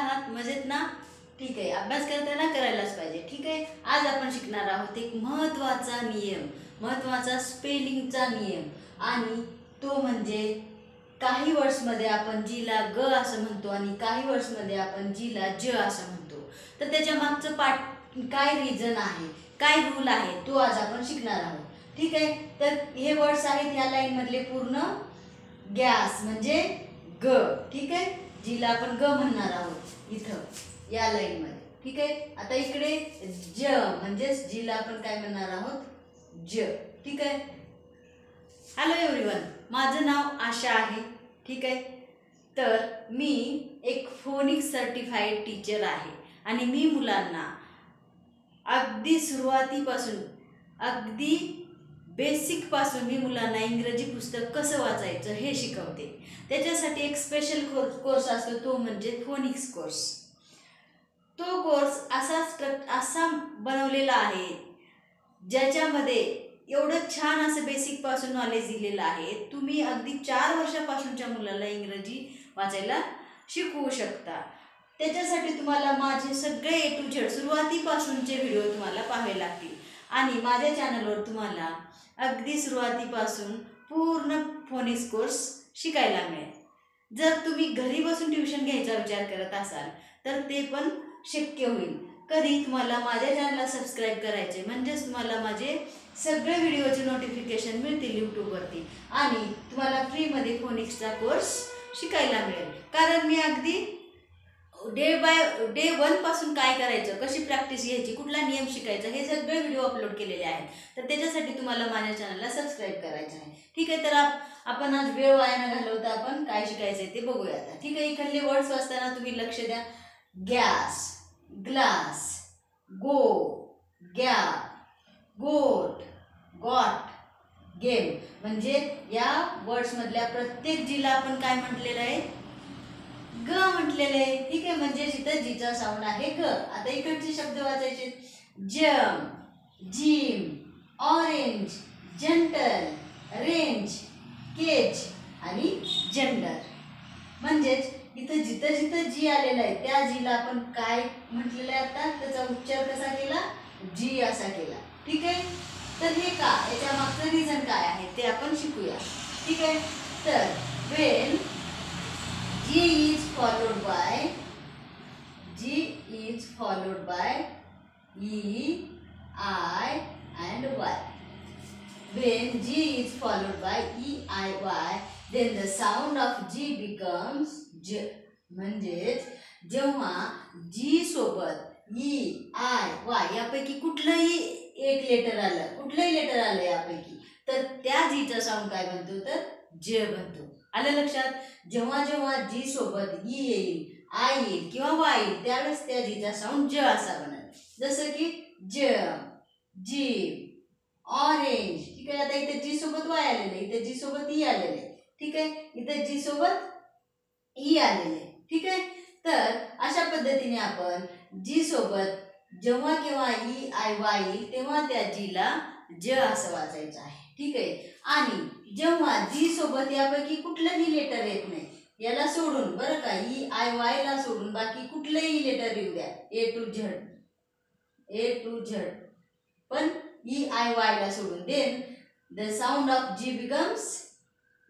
आहात? मजेत ना? ठीक आहे. अभ्यास करताना करायलाच पाहिजे. ठीक आहे. आज आपण शिकणार आहोत एक महत्त्वाचा नियम, महत्त्वाचा स्पेलिंगचा नियम, आणि तो म्हणजे काही वर्ड्समध्ये आपण जीला ग असं म्हणतो आणि काही वर्ड्समध्ये आपण जीला ज असं म्हणतो. तर त्याच्या मागचं काय रिझन आहे, काय रूल आहे, तो आज आपण शिकणार आहोत. ठीक आहे. तर हे वर्ड्स आहेत ह्या लाईनमधले पूर्ण गॅस म्हणजे ग. ठीक आहे. जीला आपण ग म्हणणार आहोत इथं या लाईनमध्ये. ठीक आहे. आता इकडे ज म्हणजेच जीला आपण काय म्हणणार आहोत? ज. ठीक आहे. हॅलो एव्हरीवन, माझं नाव आशा आहे. ठीक आहे. तर मी एक फोनिक्स सर्टिफाईड टीचर आहे आणि मी मुलांना अगदी सुरुवातीपासून अगदी बेसिकपासून मी मुलांना इंग्रजी पुस्तक कसं वाचायचं हे शिकवते. त्याच्यासाठी एक स्पेशल कोर्स असतो, तो म्हणजे फोनिक्स कोर्स. तो कोर्स असा बनवलेला आहे ज्याच्यामध्ये एवढं छान असं बेसिकपासून नॉलेज दिलेलं आहे. तुम्ही अगदी 4 वर्षापासूनच्या मुलाला इंग्रजी वाचायला शिकवू शकता. त्याच्यासाठी तुम्हाला माझे सगळे A to Z सुरुवातीपासूनचे व्हिडिओ तुम्हाला पाहावे लागतील आणि माझ्या चॅनलवर तुम्हाला अगदी सुरुवातीपासून पूर्ण फोनिक्स कोर्स शिकायला मिळेल. जर तुम्ही घरी बसून ट्युशन घ्यायचा विचार करत असाल तर ते पण शक्य होईल. कधी तुम्हाला माझ्या चॅनलला सबस्क्राईब करायचे म्हणजेच तुम्हाला माझे सगळे व्हिडिओचे नोटिफिकेशन मिळतील यूट्यूबवरती आणि तुम्हाला फ्रीमध्ये फोनिक्सचा कोर्स शिकायला मिळेल. कारण मी अगदी डे 1 पासून काय करायचं, कशी प्रॅक्टिस घ्यायची, कुठला नियम शिकायचा, हे सगळे व्हिडिओ अपलोड केलेले आहेत. तर त्याच्यासाठी तुम्हाला माझ्या चॅनलला सबस्क्राईब करायचं आहे. ठीक आहे. तर आपण आज वेळ वाया न घालवता आपण काय शिकायचं आहे ते बघूया आता. ठीक आहे. इकडले वर्ड्स वाचताना तुम्ही लक्ष द्या. गॅस, ग्लास, गो, गॅप, गोट, गॉट, गेम. म्हणजे या वर्ड्समधल्या प्रत्येक जीला आपण काय म्हटलेलं आहे? ग म्हटलेलं आहे. ठीक आहे. म्हणजे जिथं जीचा साऊंड आहे ग. आता इकडचे शब्द वाचायचे. Jam, gym, orange, gentle, range, cage आणि जेंडर. म्हणजेच इथं जिथं जी आलेलं आहे त्या जीला आपण काय म्हटलेलं आहे? आता त्याचा उच्चार कसा केला? जी असा केला. ठीक आहे. तर हे का, याच्या मागचं रिझन काय आहे ते आपण शिकूया. ठीक आहे. तर Wien G is followed by E, I and Y. When G is followed by E, I, Y, then the sound of G becomes J. म्हणजेच जेव्हा G सोबत E, I, Y यापैकी कुठलंही एक लेटर आलं, कुठलंही लेटर आलं यापैकी, तर त्या जीचा साऊंड काय बनतो? तर ज बनतो. आलं लक्षात? जेव्हा जेव्हा जी सोबत ई येईल, आय येईल किंवा वाय येईल त्यावेळेस त्या जीचा साऊंड ज असा बनेल. जसं की जम, जीम, ऑरेंज. ठीक आहे. आता इथे जी सोबत वाय आलेले, इथे जी सोबत ई आलेले. ठीक आहे. इथे जी सोबत ई आलेले. ठीक आहे. तर अशा पद्धतीने आपण जी सोबत जेव्हा केव्हा ई, आय, वाय येईल तेव्हा त्या जीला ज असं वाचायचं आहे. ठीक आहे. आणि जेव्हा जी सोबत यापैकी कुठलंही लेटर येत नाही, याला सोडून बरं का, ई, आय, वाय ला सोडून बाकी कुठलंही लेटर येऊ द्या, A to Z, पण ई, आय, वाय ला सोडून, then the sound of G becomes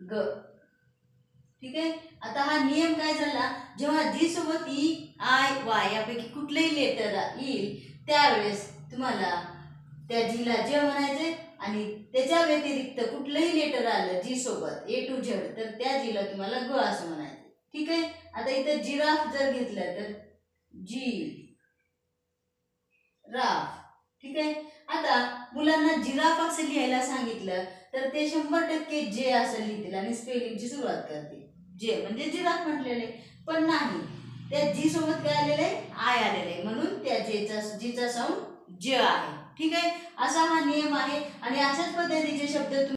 ग. ठीक आहे. आता हा नियम काय झाला? जेव्हा जी सोबत ई, आय, वाय यापैकी कुठलंही लेटर येईल त्यावेळेस तुम्हाला त्या जीला ज म्हणायचे आणि त्याच्या व्यतिरिक्त कुठलंही लेटर आलं जी सोबत A to Z तर त्या जीला तुम्हाला ग असं म्हणायचं. ठीक आहे. आता इथं जिराफ जर घेतलं तर जी राफ. ठीक आहे. आता मुलांना जिराफ असं लिहायला सांगितलं तर ते 100% जे असं लिहितील आणि स्पेलिंगची सुरुवात करतील. जे म्हणजे जिराफ म्हटलेले, पण नाही, त्या जी सोबत काय आलेलं आहे? आय आलेलं आहे, म्हणून त्या जीचा साऊंड ज आहे. ठीक आहे. असा हा नियम आहे आणि अशाच पद्धतीचे शब्द